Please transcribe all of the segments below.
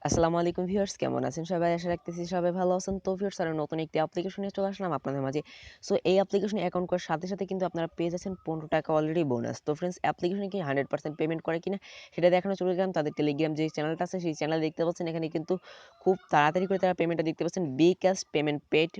আসসালামু আলাইকুম ভিউয়ার্স, কেমন আছেন সবাই? আশা রাখতেছি সবাই ভালো আছেন। তো ভিউয়ার্স, আর নতুন একটি অ্যাপ্লিকেশন নিয়ে চলে আসলাম আপনাদের মাঝে। সো এই অ্যাপ্লিকেশনে অ্যাকাউন্ট করার সাথে সাথে কিন্তু আপনারা পেয়ে যাচ্ছেন ৳15 অলরেডি বোনাস। তো ফ্রেন্ডস, অ্যাপ্লিকেশনে কি 100% পেমেন্ট করে কিনা সেটা দেখানো চলে গেলাম তাদের টেলিগ্রাম যে চ্যানেলটা আছে সেই চ্যানেল দেখতে পাচ্ছেন। এখানে কিন্তু খুব তাড়াতাড়ি করে তারা পেমেন্টটা দেখতে পাচ্ছেন। bKash পেমেন্ট পেড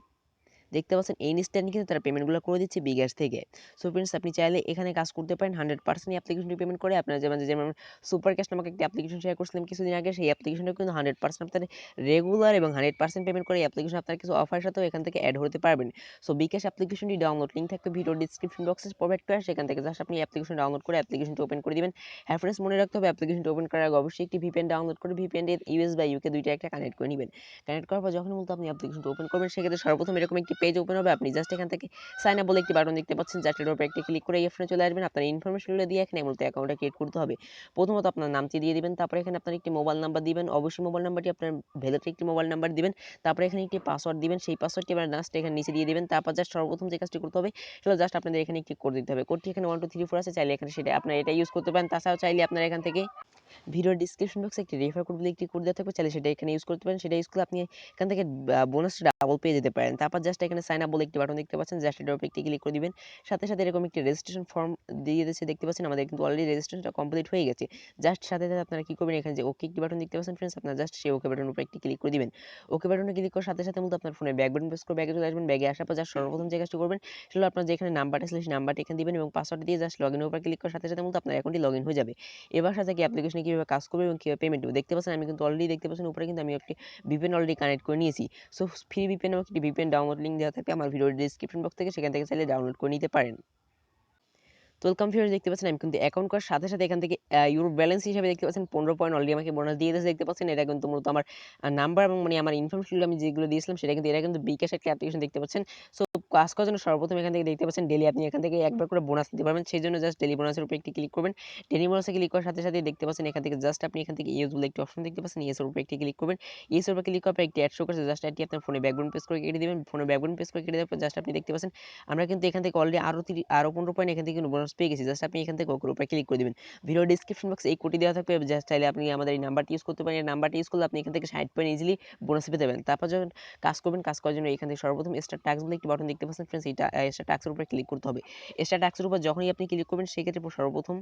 দেখতে পাচ্ছেন ইনস্ট্যান্ট কিন্তু তারা পেমেন্টগুলো করে দিচ্ছে বিকাশ থেকে। সো ফ্রেন্ডস, আপনি চাইলে এখানে কাজ করতে পারেন 100% অ্যাপ্লিকেশনটি পেমেন্ট করে। আপনারা যেমন সুপার ক্যাশ নামক একটি অ্যাপ্লিকেশন শেয়ার করছিলাম কিছুদিন আগে, সেই অ্যাপ্লিকেশনটা কিন্তু 100% আপনার রেগুলার এবং 100% পেমেন্ট করে এই অ্যাপ্লিকেশন আপনার কিছু অফারের সাথেও এখান থেকে অ্যাড হতে পারবেন। সো বিকাশ অ্যাপ্লিকেশনটি ডাউনলোড লিঙ্ক থাকবে ভিডিও ডিসক্রিপশন বক্সে প্রোভাইড করা, সেখান থেকে জাস্ট আপনি অ্যাপ্লিকেশন ডাউনলোড করে অ্যাপ্লিকেশনটি ওপেন করে দিবেন। হ্যাঁ ফ্রেন্ডস, মনে রাখতে হবে অ্যাপ্লিকেশনটি ওপেন করার আগে অবশ্যই একটি ভিপিএন ডাউনলোড করে ভিপিএন দিয়ে ইউএস বা ইউকে দুইটা একটা কানেক্ট করে নেবেন। কানেক্ট করার পর যখন মূলত আপনি অ্যাপ্লিকেশনটা ওপেন করবেন, সেক্ষেত্রে সর্বপ্রথম এরকম একটি পেজ ওপেন হবে। আপনি জাস্ট এখান থেকে সাইন আপ বলে একটি বাটন দেখতে পাচ্ছেন, জাস্ট এর উপরে একটি ক্লিক করে এই অপশনে চলে আসবেন। আপনার ইনফরমেশনগুলো দিয়ে এখানে মূলত অ্যাকাউন্টটা ক্রিয়েট করতে হবে। প্রথমত আপনার নামটি দিয়ে দিবেন, তারপরে এখানে আপনার একটি মোবাইল নাম্বার দিবেন। অবশ্যই মোবাইল নাম্বারটি আপনার ভ্যালিড একটি মোবাইল নাম্বার দিবেন। তারপরে এখানে একটি পাসওয়ার্ড দিবেন, সেই পাসওয়ার্ডটি আপনার জাস্ট এখানে নিচে দিয়ে দিবেন। তারপর জাস্ট সর্বপ্রথম যে কাজটি করতে হবে সেটা জাস্ট আপনাদের এখানে একটি কোড দিতে হবে। কোডটি এখানে 1 2 3 4 আছে, চাইলে এখানে সেটা আপনারা এটা ইউজ করতে পারেন। তাছাড়াও চাইলে আপনারা এখান থেকে ভিডিওর ডিসক্রিপশন বক্সে একটি রেফার কোড বলে একটি কোড দেওয়া থাকবে, চাইলে সেটা এখানে ইউজ করতে পারেন। সেটা ইউজ করলে আপনি এখান থেকে বোনাস ডাবল পেয়ে যেতে পারেন। তারপর জাস্ট এখানে সাইন আপ বলে একটি বাটন দেখতে পাচ্ছেন, জাস্ট এটার উপর একটি ক্লিক করে দিবেন। সাথে সাথে এরকম একটি রেজিস্ট্রেশন ফর্ম দিয়ে দিয়েছে দেখতে পাচ্ছেন। আমাদের কিন্তু অলরেডি রেজিস্ট্রেশনটা কমপ্লিট হয়ে গেছে। জাস্ট সাথে সাথে আপনারা কি করবেন, এখানে যে ওকে একটি বাটন দেখতে পাচ্ছেন ফ্রেন্ডস, আপনারা জাস্ট সেই ওকে বাটনের উপর একটি ক্লিক করে দিবেন। ওকে বাটনে ক্লিক করার সাথে সাথে মূলত আপনার ফোনে ব্যাক বাটন প্রেস করে ব্যাগে চলে আসবেন। ব্যাগে আসার পর জাস্ট সর্বপ্রথম যে কাজটি করবেন সেটা হলো আপনার যেখানে নাম্বারটা ছিল সেই নাম্বারটি এখানে দিবেন এবং পাসওয়ার্ড দিয়ে জাস্ট লগইনের উপর ক্লিক করার সাথে সাথে মূলত আপনার অ্যাকাউন্টটি লগইন হয়ে যাবে। এবার সাথে কি অ্যাপ্লিকেশনে কিভাবে কাজ করবে এবং কিভাবে পেমেন্ট দেব দেখতে পাচ্ছেন। আমি কিন্তু অলরেডি দেখতে পাচ্ছেন উপরে কিন্তু আমি একটি ভিপিএন অলরেডি কানেক্ট করে নিয়েছি। সো ফ্রি ভিপিএন নামক একটি ভিপিএন ডাউনলোড লিঙ্ক দেওয়া থাকবে আমার ভিডিওর ডিসক্রিপশন বক্স থেকে, সেখান থেকে চাইলে ডাউনলোড করে নিতে পারেন। তো ওয়েলকাম ভিউয়ার্স, দেখতে পাচ্ছেন আমি কিন্তু অ্যাকাউন্ট করার সাথে সাথে এখান থেকে ইউর ব্যালেন্স হিসেবে দেখতে পাচ্ছেন 15 পয়েন্ট অলরেডি আমাকে বোনাস দিয়ে দিয়েছে দেখতে পাচ্ছেন। এটা কিন্তু মূলত আমার নাম্বার এবং মানে আমার ইনফরমেশনগুলো আমি যেগুলো দিয়েছিলাম সেটা কিন্তু এরা কিন্তু বিকাশ একটা অ্যাপ্লিকেশন দেখতে পাচ্ছেন। সো কাজ করার জন্য সর্বপ্রথম এখান থেকে দেখতে পাচ্ছেন ডেইলি আপনি এখান থেকে একবার করে বোনাস নিতে পারবেন। সেই জন্য জাস্ট ডেইলি বোনাসের উপরে একটি ক্লিক করবেন। ডেইলি বোনাসে ক্লিক করার সাথে সাথে দেখতে পাচ্ছেন এখান থেকে জাস্ট আপনি এখান থেকে ইউজ বলে একটি অপশন দেখতে পাচ্ছেন, ইয়েস এর উপরে একটি ক্লিক করবেন। ইয়েস এর উপরে ক্লিক করার পর একটি অ্যাড শো করছে, জাস্ট এটি আপনার ফোনে ব্যাকগ্রাউন্ড প্রেস করে কেটে দিবেন। ফোনে ব্যাকগ্রাউন্ড প্রেস করে কেটে দেওয়ার পর জাস্ট আপনি দেখতে পাচ্ছেন আমরা কিন্তু এখান থেকে অলরেডি আরো 15 পয়েন্ট এখান থেকে বোনাস পেয়ে গেছি। জাস্ট আপনি এখান থেকে ওকের উপরে ক্লিক করে দিবেন। ভিডিও ডেসক্রিপশন বক্সে এই কোডটি দেওয়া থাকবে, জাস্ট চাইলে আপনি আমাদের এই নাম্বারটি ইউজ করতে পারেন। এই নাম্বারটি ইউজ করলে আপনি এখান থেকে 60 পয়েন্ট ইজিলি বোনাস পেতে পারেন। তারপর যখন কাজ করবেন, কাজ করার জন্য এখান থেকে সর্বপ্রথম স্টার্ট টাস্ক বলে একটি বাটন দেখতে পাচ্ছেন ফ্রেন্ডস, এইটা স্টার্ট টাস্কের উপরে ক্লিক করতে হবে। স্টার্ট টাস্কের উপর যখনই আপনি ক্লিক করবেন সেক্ষেত্রে সর্বপ্রথম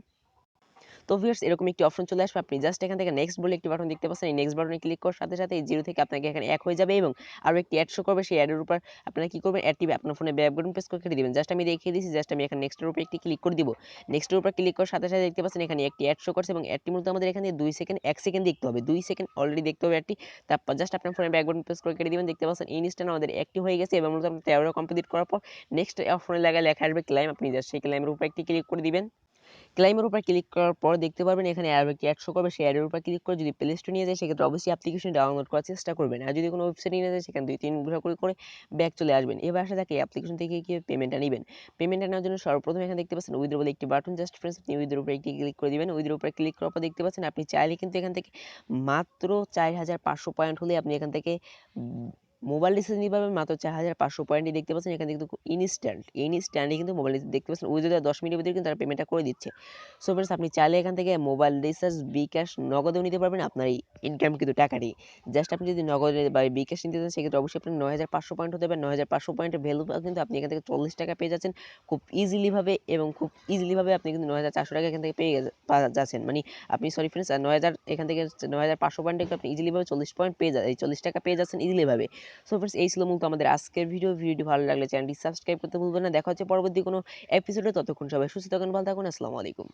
তো ভিউয়ার্স এরকম একটি অপশন চলে আসবে। আপনি জাস্ট এখান থেকে নেক্সট বলে একটি বাটন দেখতে পাচ্ছেন, এই নেক্সট বাটনে ক্লিক করার সাথে সাথে এই 0 থেকে আপনাকে এখানে 1 হয়ে যাবে এবং আরো একটি অ্যাড শো করবে। সেই অ্যাডের উপর আপনারা কি করবেন, অ্যাডটি আপনার ফোনে ব্যাক বাটন প্রেস করে কেটে দিবেন। জাস্ট আমি দেখিয়ে দিয়েছি, জাস্ট আমি এখানে নেক্সট এর উপর একটি ক্লিক করে দিব। নেক্সট এর উপর ক্লিক করার সাথে সাথে দেখতে পাচ্ছেন এখানে একটি অ্যাড শো করছে এবং অ্যাডটি মূলত আমাদের এখানে 2 সেকেন্ড 1 সেকেন্ড দেখতে হবে। 2 সেকেন্ড অলরেডি দেখতে হবে অ্যাডটি। তারপর জাস্ট আপনার ফোনে ব্যাক বাটন প্রেস করে কেটে দিবেন। দেখতে পাচ্ছেন ইনস্ট্যান্ট আমাদের অ্যাক্টিভ হয়ে গেছে এবং মূলত আপনি 13 কমপ্লিট করার পর নেক্সট অপশনে লেখা আসবে ক্লাইম। আপনি জাস্ট সেই ক্লাইমের উপর একটি ক্লিক করে দিবেন। ক্লাইমের উপর ক্লিক করার পর দেখতে পারবেন এখানে আরো একটি অ্যাড শো করবে। সেই অ্যাডের উপর ক্লিক করে যদি প্লে স্টোরে নিয়ে যায় সেক্ষেত্রে অবশ্যই অ্যাপ্লিকেশন ডাউনলোড করার চেষ্টা করবেন। আর যদি কোনো ওয়েবসাইটে নিয়ে যায় সেখানে 2-3 ঘোরাঘুরি করে ব্যাক চলে আসবেন। এবার আসা যাক এই অ্যাপ্লিকেশন থেকে কিভাবে পেমেন্টটা নিবেন। পেমেন্টটা নেওয়ার জন্য সর্বপ্রথম এখানে দেখতে পাচ্ছেন উইথড্র বলে একটি বাটন, জাস্ট ফ্রেন্ডস আপনি উইথড্র উপরে একটি ক্লিক করে দিবেন। উইথড্র উপরে ক্লিক করার পর দেখতে পাচ্ছেন আপনি চাইলে কিন্তু এখান থেকে মাত্র 4500 পয়েন্ট হলে আপনি এখান থেকে মোবাইল রিচার্জ নিতে পারবেন মাত্র 4500 পয়েন্টই দেখতে পাচ্ছেন। এখানে কিন্তু ইনস্ট্যান্টলি কিন্তু মোবাইল রিচার্জ দেখতে পাচ্ছেন উইথড্র 10 মিনিটের ভিতরে কিন্তু তারা পেমেন্টটা করে দিচ্ছে। সো ফ্রেন্ডস, আপনি চাইলে এখান থেকে মোবাইল রিচার্জ বিকাশ নগদেও নিতে পারবেন আপনার এই ইনকাম কিন্তু টাকাটি। জাস্ট আপনি যদি নগদে বা বিকাশ নিতে চান সেক্ষেত্রে অবশ্যই আপনি 9500 পয়েন্ট হতে হবে। 9500 পয়েন্টের ভ্যালু কিন্তু আপনি এখান থেকে 40 টাকা পেয়ে যাচ্ছেন খুব ইজিলি ভাবে এবং খুব ইজিলি ভাবে আপনি কিন্তু 9400 টাকা এখান থেকে যাচ্ছেন। মানে আপনি সরি ফ্রেন্ডস, 9000 এখান থেকে 9500 পয়েন্টে আপনি ইজিলি ভাবে 40 পয়েন্ট পেয়ে এই 40 টাকা পেয়ে যাচ্ছেন ইজিলি ভাবে। সো ফ্রেন্ডস, এই ছিল মূলত আমাদের আজকের ভিডিওটি ভালো লাগলে চ্যানেলটি সাবস্ক্রাইব করতে ভুলবেন না। দেখা হচ্ছে পরবর্তী কোনো এপিসোডে, ততক্ষণ সবাই সুস্থ থাকুন, ভালো থাকুন। আসসালামু আলাইকুম।